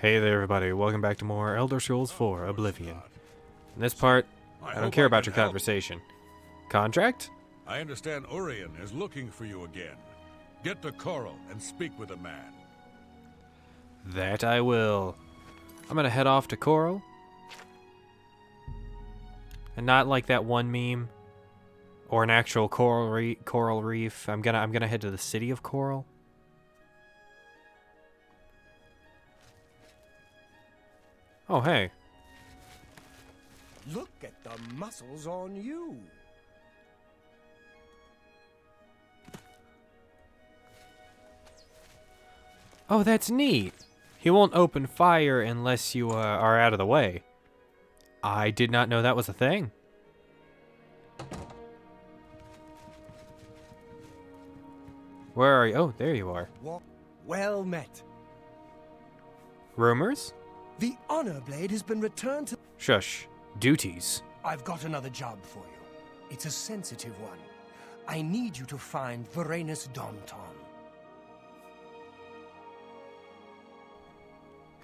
Hey there everybody, welcome back to more Elder Scrolls 4 Oblivion. In this part, I don't care about your conversation. Contract? I understand Urien is looking for you again. Get to Coral and speak with the man. That I will. I'm gonna head off to Coral. And not like that one meme. Or an actual coral reef. I'm gonna head to the city of Coral. Oh, hey. Look at the muscles on you. Oh, that's neat. He won't open fire unless you are out of the way. I did not know that was a thing. Where are you? Oh, there you are. Well met. Rumors? The honor blade has been returned to... Shush. Duties. I've got another job for you. It's a sensitive one. I need you to find Mehrunes Danton.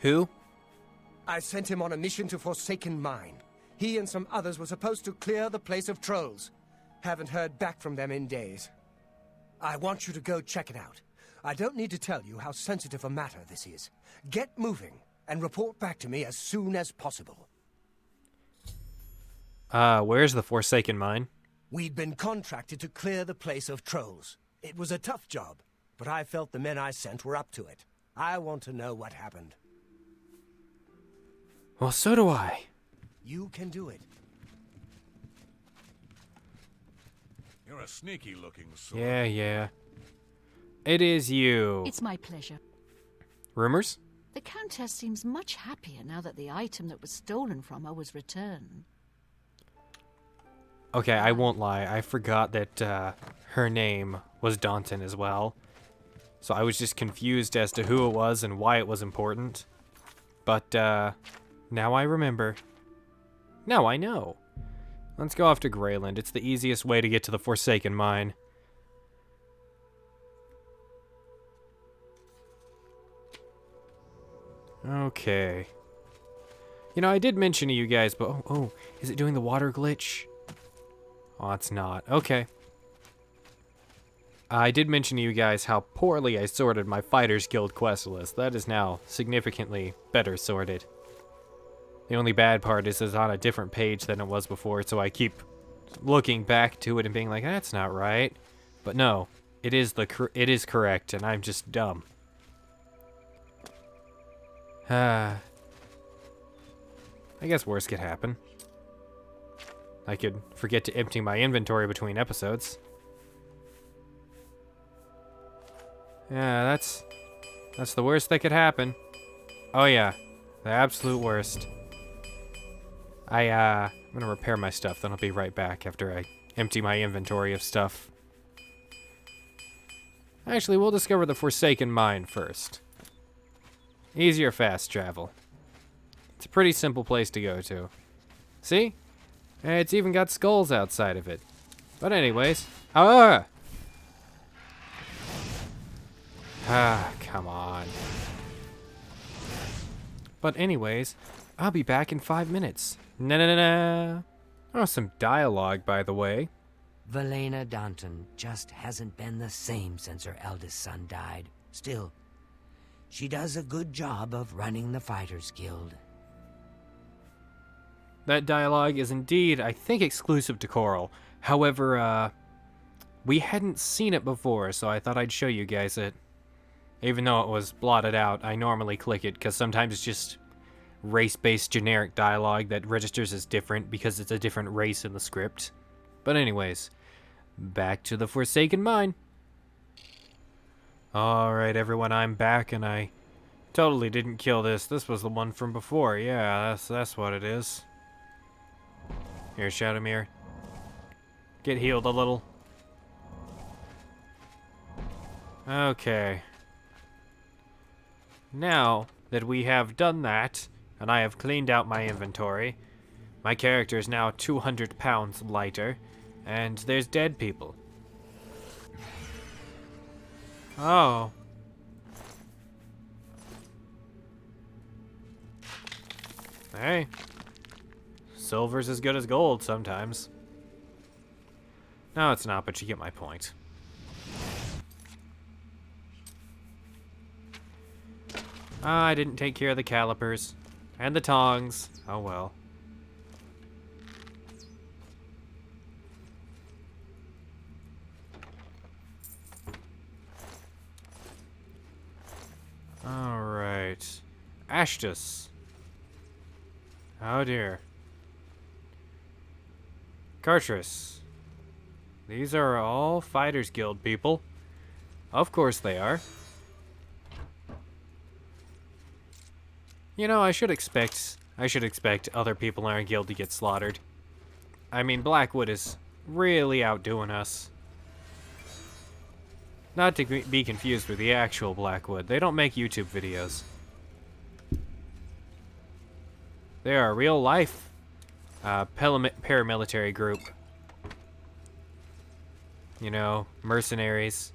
Who? I sent him on a mission to Forsaken Mine. He and some others were supposed to clear the place of trolls. Haven't heard back from them in days. I want you to go check it out. I don't need to tell you how sensitive a matter this is. Get moving and report back to me as soon as possible. Where's the Forsaken Mine? We'd been contracted to clear the place of trolls. It was a tough job, but I felt the men I sent were up to it. I want to know what happened. Well, so do I. You can do it. You're a sneaky-looking sort. Yeah. It is you. It's my pleasure. Rumors? The Countess seems much happier now that the item that was stolen from her was returned. Okay, I won't lie. I forgot that her name was Danton as well. So I was just confused as to who it was and why it was important. But now I remember. Now I know. Let's go off to Greyland. It's the easiest way to get to the Forsaken Mine. Okay. You know, I did mention to you guys, but oh, is it doing the water glitch? Oh, it's not. Okay. I did mention to you guys how poorly I sorted my Fighters Guild quest list. That is now significantly better sorted. The only bad part is it's on a different page than it was before, so I keep looking back to it and being like, that's not right. But no, it is correct, and I'm just dumb. I guess worse could happen. I could forget to empty my inventory between episodes. Yeah, that's the worst that could happen. Oh yeah, the absolute worst. I'm gonna repair my stuff, then I'll be right back after I empty my inventory of stuff. Actually, we'll discover the Forsaken Mine first. Easier fast travel. It's a pretty simple place to go to. See? It's even got skulls outside of it. But anyways, come on. But anyways, I'll be back in 5 minutes. Na. Oh, some dialogue, by the way. Mehrunes Danton just hasn't been the same since her eldest son died. Still, she does a good job of running the Fighters Guild. That dialogue is indeed, I think, exclusive to Coral. However, we hadn't seen it before, so I thought I'd show you guys it. Even though it was blotted out, I normally click it, because sometimes it's just race-based generic dialogue that registers as different because it's a different race in the script. But anyways, back to the Forsaken Mine. Alright everyone, I'm back, and I totally didn't kill this. This was the one from before. Yeah, that's what it is. Here, Shadowmere. Get healed a little. Okay. Now that we have done that, and I have cleaned out my inventory, my character is now 200 pounds lighter, and there's dead people. Oh. Hey. Silver's as good as gold sometimes. No, it's not, but you get my point. I didn't take care of the calipers. And the tongs. Oh well. Alright. Ashtus. Oh dear. Cartris. These are all Fighters Guild people. Of course they are. You know, I should expect other people in our guild to get slaughtered. I mean, Blackwood is really outdoing us. Not to be confused with the actual Blackwood. They don't make YouTube videos. They are a real-life paramilitary group. You know, mercenaries.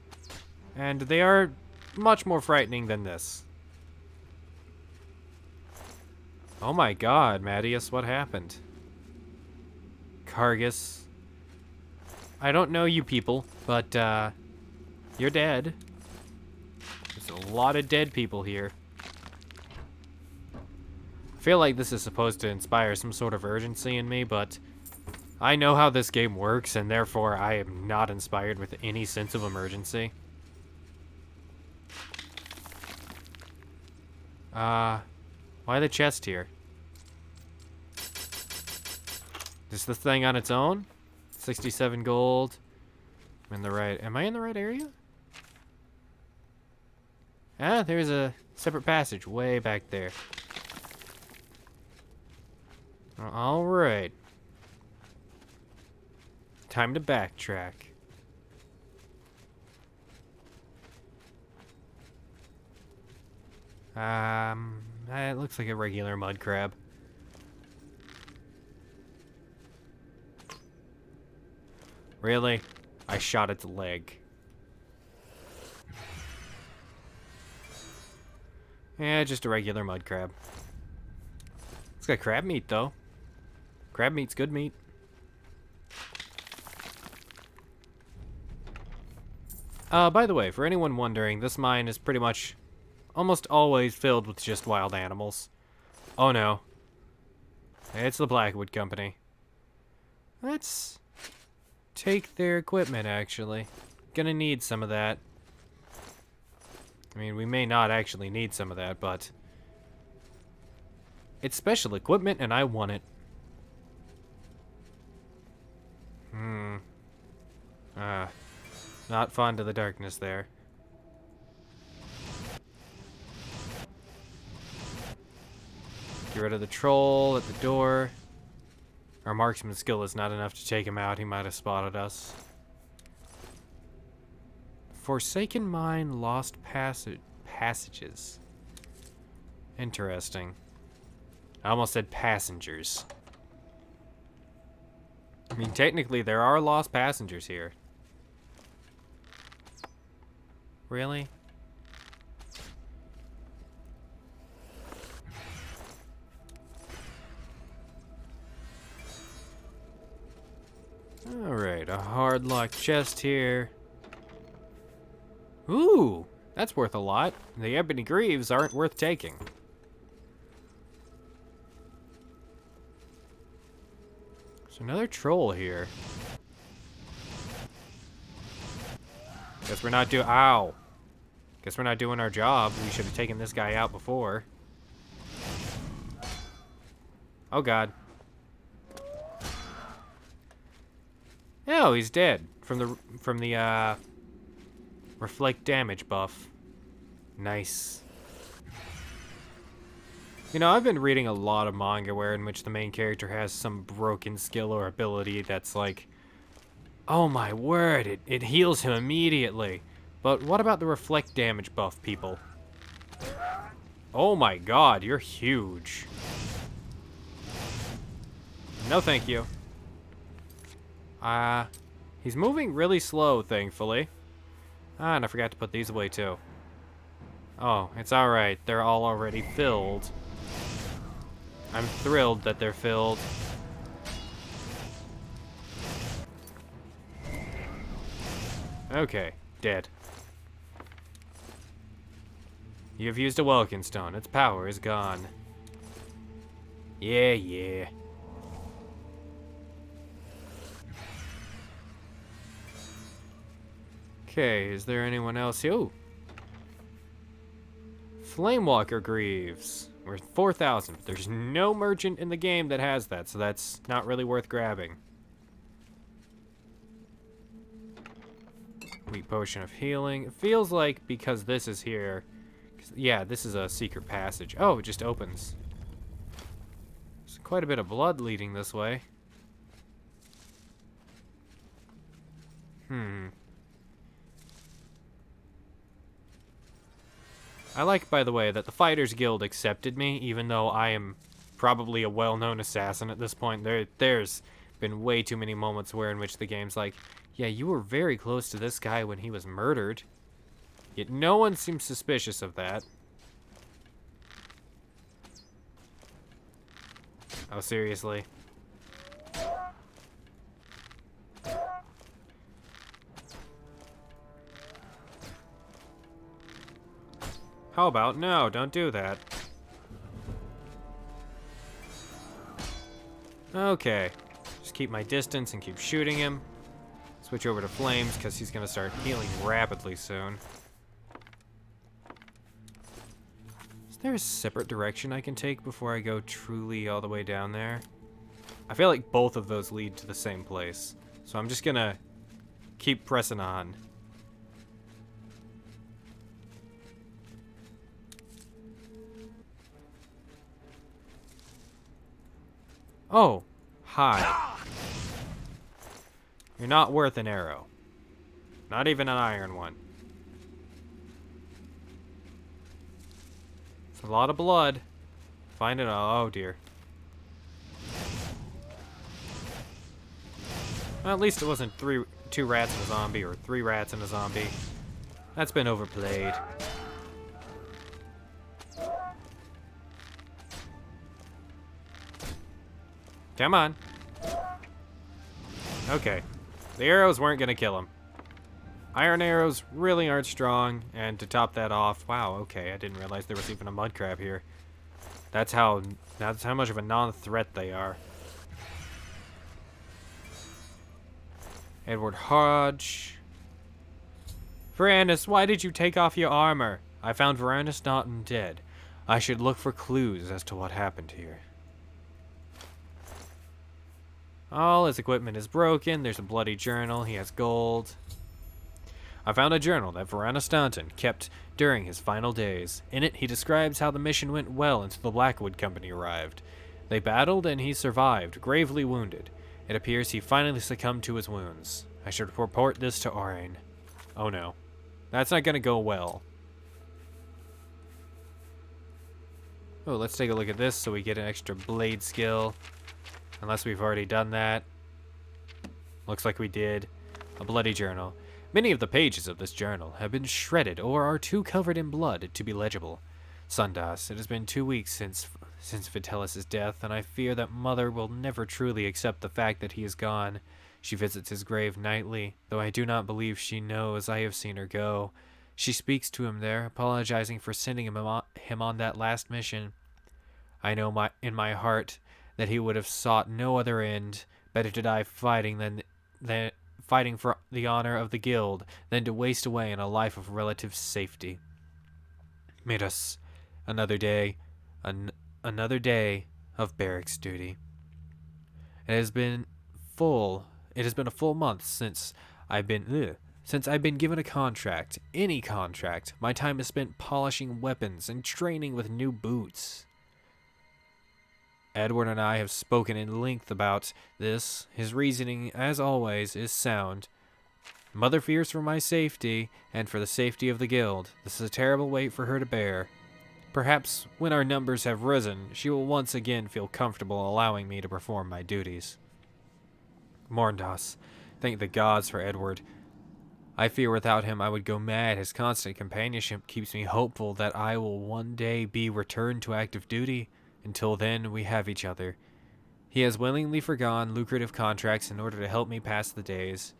And they are much more frightening than this. Oh my god, Mattias, what happened? Cargus. I don't know you people, but, you're dead. There's a lot of dead people here. I feel like this is supposed to inspire some sort of urgency in me, but I know how this game works, and therefore I am not inspired with any sense of emergency. Why the chest here? Is this thing on its own? 67 gold. I'm in the right... Am I in the right area? Ah, there's a separate passage way back there. Alright. Time to backtrack. It looks like a regular mud crab. Really? I shot its leg. Yeah, just a regular mud crab. It's got crab meat, though. Crab meat's good meat. By the way, for anyone wondering, this mine is pretty much almost always filled with just wild animals. Oh no. It's the Blackwood Company. Let's take their equipment, actually. Gonna need some of that. I mean, we may not actually need some of that, but it's special equipment and I want it. Not fond of the darkness there. Get rid of the troll at the door. Our marksman skill is not enough to take him out. He might have spotted us. Forsaken Mine, Lost Passages. Interesting. I almost said passengers. I mean, technically, there are lost passengers here. Really? Alright, a hard lock chest here. Ooh, that's worth a lot. The ebony greaves aren't worth taking. There's another troll here. Guess we're not doing... Ow! Guess we're not doing our job. We should have taken this guy out before. Oh god. Oh, he's dead from the reflect damage buff. Nice. You know, I've been reading a lot of manga in which the main character has some broken skill or ability that's like, oh my word, it heals him immediately. But what about the reflect damage buff people? Oh my god, you're huge. No thank you. He's moving really slow, thankfully. Ah, and I forgot to put these away, too. Oh, it's alright. They're all already filled. I'm thrilled that they're filled. Okay, dead. You've used a Welkin Stone. Its power is gone. Yeah, yeah. Okay, is there anyone else here? Ooh. Flamewalker Greaves. Worth 4,000. There's no merchant in the game that has that, so that's not really worth grabbing. Wheat Potion of Healing. It feels like because this is here... Yeah, this is a secret passage. Oh, it just opens. There's quite a bit of blood leading this way. I like, by the way, that the Fighters Guild accepted me, even though I am probably a well-known assassin at this point. There's been way too many moments in which the game's like, yeah, you were very close to this guy when he was murdered. Yet no one seems suspicious of that. Oh, seriously? How about no, don't do that. Okay. Just keep my distance and keep shooting him. Switch over to flames because he's going to start healing rapidly soon. Is there a separate direction I can take before I go truly all the way down there? I feel like both of those lead to the same place. So I'm just going to keep pressing on. Oh, hi. You're not worth an arrow. Not even an iron one. It's a lot of blood. Find it. Oh, dear. Well, at least it wasn't two rats and a zombie, or 3 rats and a zombie. That's been overplayed. Come on. Okay. The arrows weren't going to kill him. Iron arrows really aren't strong, and to top that off, wow, okay, I didn't realize there was even a mud crab here. That's how much of a non-threat they are. Edward Hodge. Varanus, why did you take off your armor? I found Varanus not dead. I should look for clues as to what happened here. All his equipment is broken. There's a bloody journal. He has gold. I found a journal that Varanus Staunton kept during his final days. In it, he describes how the mission went well until the Blackwood Company arrived. They battled and he survived, gravely wounded. It appears he finally succumbed to his wounds. I should report this to Aurane. Oh no. That's not going to go well. Oh, let's take a look at this so we get an extra blade skill. Unless we've already done that. Looks like we did. A bloody journal. Many of the pages of this journal have been shredded or are too covered in blood to be legible. Sundas, it has been 2 weeks since Vitalis' death, and I fear that Mother will never truly accept the fact that he is gone. She visits his grave nightly, though I do not believe she knows I have seen her go. She speaks to him there, apologizing for sending him on that last mission. I know in my heart that he would have sought no other end, better to die fighting than fighting for the honor of the guild than to waste away in a life of relative safety. Midas, another day of barracks duty. It has been a full month since I've been given a contract, any contract. My time is spent polishing weapons and training with new boots. Edward and I have spoken in length about this. His reasoning, as always, is sound. Mother fears for my safety, and for the safety of the guild. This is a terrible weight for her to bear. Perhaps, when our numbers have risen, she will once again feel comfortable allowing me to perform my duties. Morndas, thank the gods for Edward. I fear without him I would go mad. His constant companionship keeps me hopeful that I will one day be returned to active duty. Until then, we have each other. He has willingly forgone lucrative contracts in order to help me pass the days.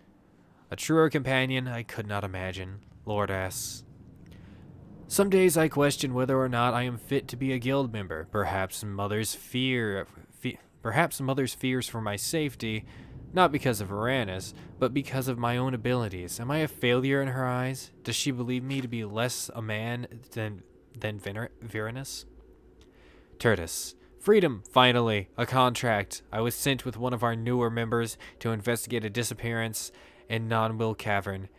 A truer companion I could not imagine. Lord S. Some days I question whether or not I am fit to be a guild member. Perhaps mother's fears for my safety, not because of Mehrunes, but because of my own abilities. Am I a failure in her eyes? Does she believe me to be less a man than Mehrunes? Tertus. Freedom, finally. A contract. I was sent with one of our newer members to investigate a disappearance in Non-Will Cavern.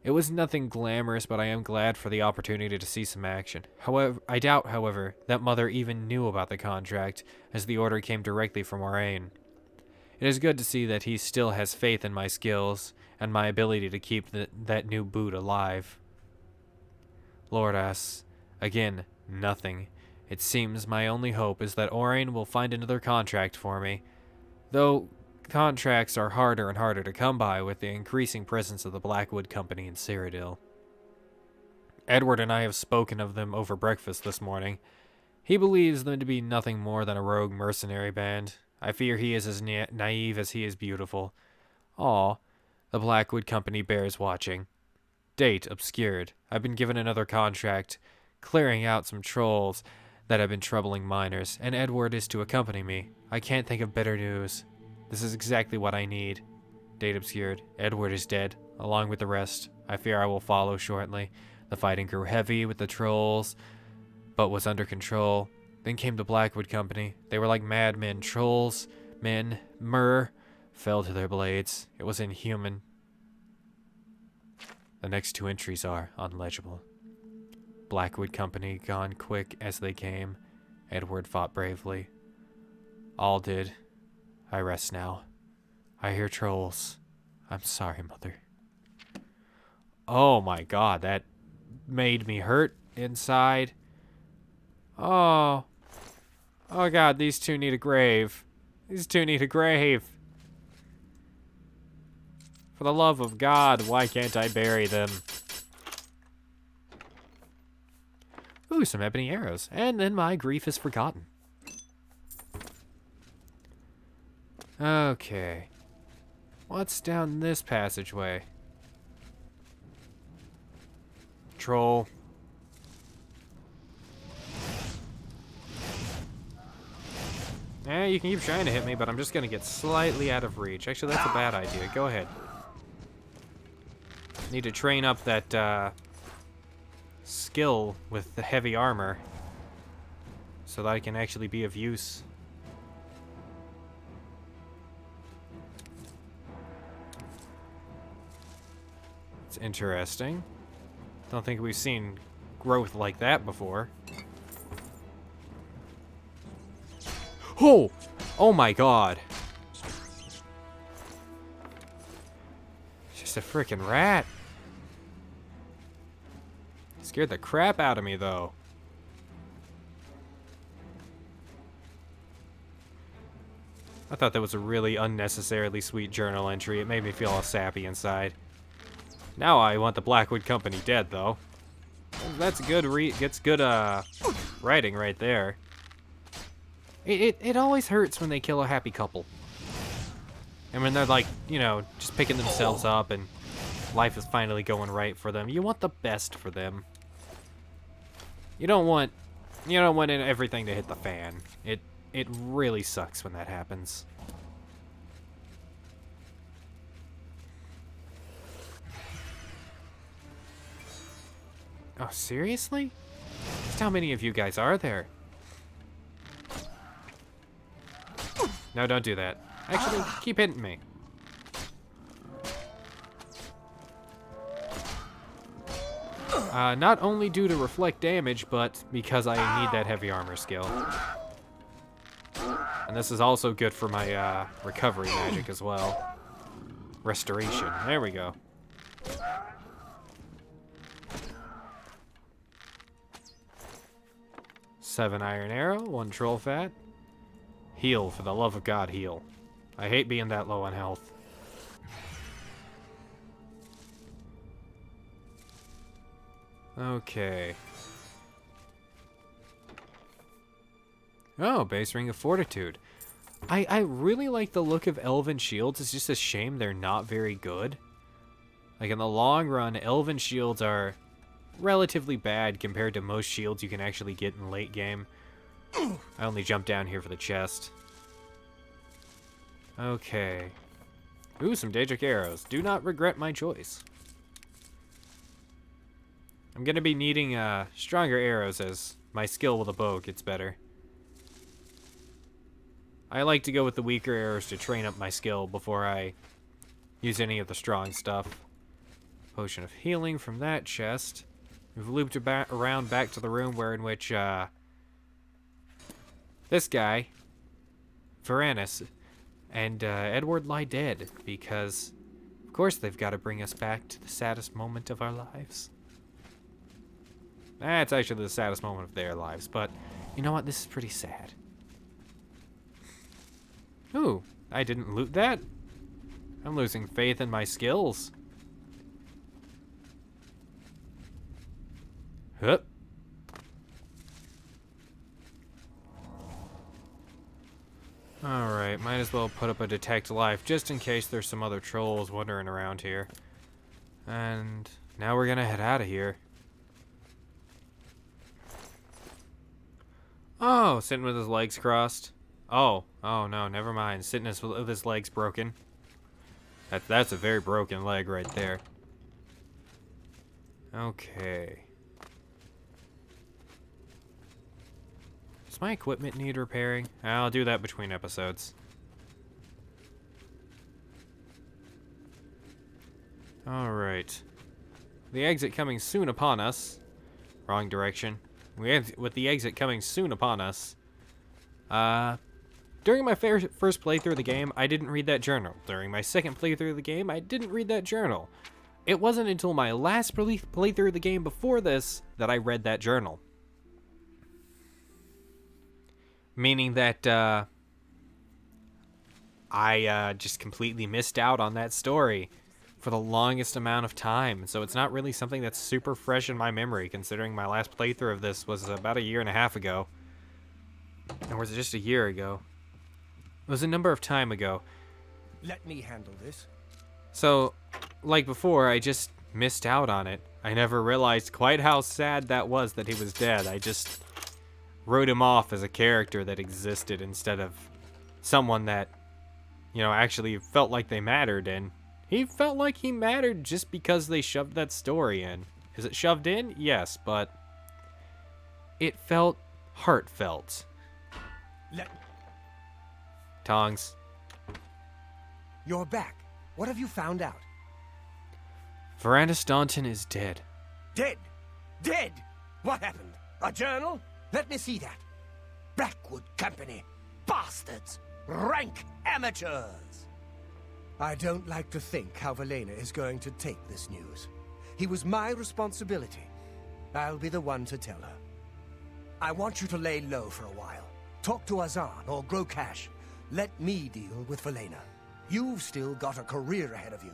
It was nothing glamorous, but I am glad for the opportunity to see some action. However, I doubt, however, that Mother even knew about the contract, as the order came directly from Moraine. It is good to see that he still has faith in my skills and my ability to keep that new boot alive. Lord S. Again, nothing. It seems my only hope is that Moraine will find another contract for me, though contracts are harder and harder to come by with the increasing presence of the Blackwood Company in Cyrodiil. Edward and I have spoken of them over breakfast this morning. He believes them to be nothing more than a rogue mercenary band. I fear he is as naive as he is beautiful. Aw, the Blackwood Company bears watching. Date obscured. I've been given another contract, clearing out some trolls that have been troubling miners, and Edward is to accompany me. I can't think of better news. This is exactly what I need. Date obscured. Edward is dead, along with the rest. I fear I will follow shortly. The fighting grew heavy with the trolls, but was under control. Then came the Blackwood Company. They were like madmen. Trolls, men, fell to their blades. It was inhuman. The next two entries are unlegible. Blackwood Company gone quick as they came. Edward fought bravely. All did. I rest now. I hear trolls. I'm sorry, Mother. Oh my god, that made me hurt inside. Oh. Oh god, these two need a grave. These two need a grave. For the love of God, why can't I bury them? Ooh, some ebony arrows. And then my grief is forgotten. Okay. What's down this passageway? Troll. You can keep trying to hit me, but I'm just gonna get slightly out of reach. Actually, that's a bad idea. Go ahead. Need to train up that, skill with the heavy armor so that I can actually be of use. It's interesting. Don't think we've seen growth like that before. Oh! Oh my god. It's just a freaking rat. Scared the crap out of me, though. I thought that was a really unnecessarily sweet journal entry. It made me feel all sappy inside. Now I want the Blackwood Company dead, though. That's good writing right there. It always hurts when they kill a happy couple. And when they're like, you know, just picking themselves up and life is finally going right for them. You want the best for them. You don't want everything to hit the fan. It really sucks when that happens. Oh, seriously? Just how many of you guys are there? No, don't do that. Actually, keep hitting me. Not only due to reflect damage, but because I need that heavy armor skill. And this is also good for my recovery magic as well. Restoration. There we go. Seven iron arrow, 1 troll fat. Heal, for the love of God, heal. I hate being that low on health. Okay. Oh, base ring of fortitude. I really like the look of elven shields. It's just a shame they're not very good. Like, in the long run, elven shields are relatively bad compared to most shields you can actually get in late game. I only jumped down here for the chest. Okay. Ooh, some Daedric arrows. Do not regret my choice. I'm gonna be needing stronger arrows as my skill with a bow gets better. I like to go with the weaker arrows to train up my skill before I use any of the strong stuff. Potion of healing from that chest. We've looped around back to the room where in which this guy, Mehrunes, and Edward lie dead, because of course they've got to bring us back to the saddest moment of our lives. That's actually the saddest moment of their lives, but you know what? This is pretty sad. Ooh, I didn't loot that. I'm losing faith in my skills. Hup. Alright, might as well put up a detect life just in case there's some other trolls wandering around here. And now we're gonna head out of here. Oh, sitting with his legs crossed. Oh no, never mind. Sitting with his legs broken. That's a very broken leg right there. Okay. Does my equipment need repairing? I'll do that between episodes. Alright. The exit coming soon upon us. Wrong direction. With the exit coming soon upon us. During my first playthrough of the game, I didn't read that journal. During my second playthrough of the game, I didn't read that journal. It wasn't until my last playthrough of the game before this that I read that journal. Meaning that I just completely missed out on that story for the longest amount of time. So it's not really something that's super fresh in my memory, considering my last playthrough of this was about 1.5 years ago. Or was it just 1 year ago? It was a number of time ago. Let me handle this. So, like before, I just missed out on it. I never realized quite how sad that was that he was dead. I just wrote him off as a character that existed instead of someone that, you know, actually felt like they mattered. And he felt like he mattered just because they shoved that story in. Is it shoved in? Yes, but it felt heartfelt. Tongs. You're back. What have you found out? Mehrunes Daunton is dead. Dead? Dead? What happened? A journal? Let me see that. Blackwood Company. Bastards. Rank amateurs. I don't like to think how Velena is going to take this news. He was my responsibility. I'll be the one to tell her. I want you to lay low for a while. Talk to Azan or grow cash. Let me deal with Velena. You've still got a career ahead of you.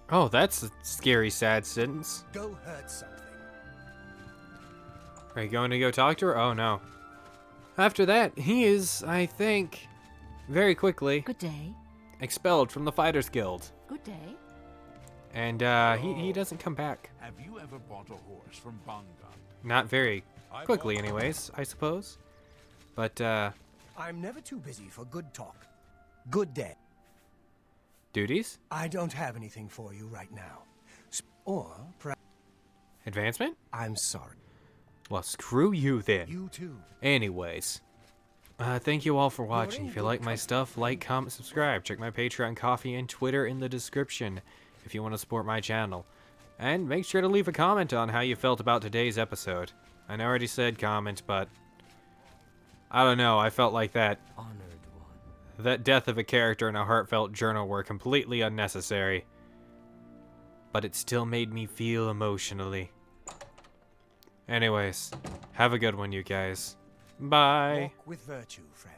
Oh, that's a scary, sad sentence. Go hurt something. Are you going to go talk to her? Oh, no. After that, he is, I think, very quickly Good day. expelled from the Fighters Guild. Good day. And he doesn't come back. Have you ever bought a horse from Dagon? Not very quickly, anyways, I suppose. But, I'm never too busy for good talk. Good day. duties? I don't have anything for you right now. Or perhaps... Advancement? I'm sorry. Well, screw you then. You too. Anyways, thank you all for watching. If you like my stuff, like, comment, subscribe. Check my Patreon, Coffee, and Twitter in the description if you want to support my channel. And make sure to leave a comment on how you felt about today's episode. I know I already said comment, but I don't know. I felt like that death of a character in a heartfelt journal were completely unnecessary. But it still made me feel emotionally. Anyways, have a good one, you guys. Bye. Walk with virtue, friend.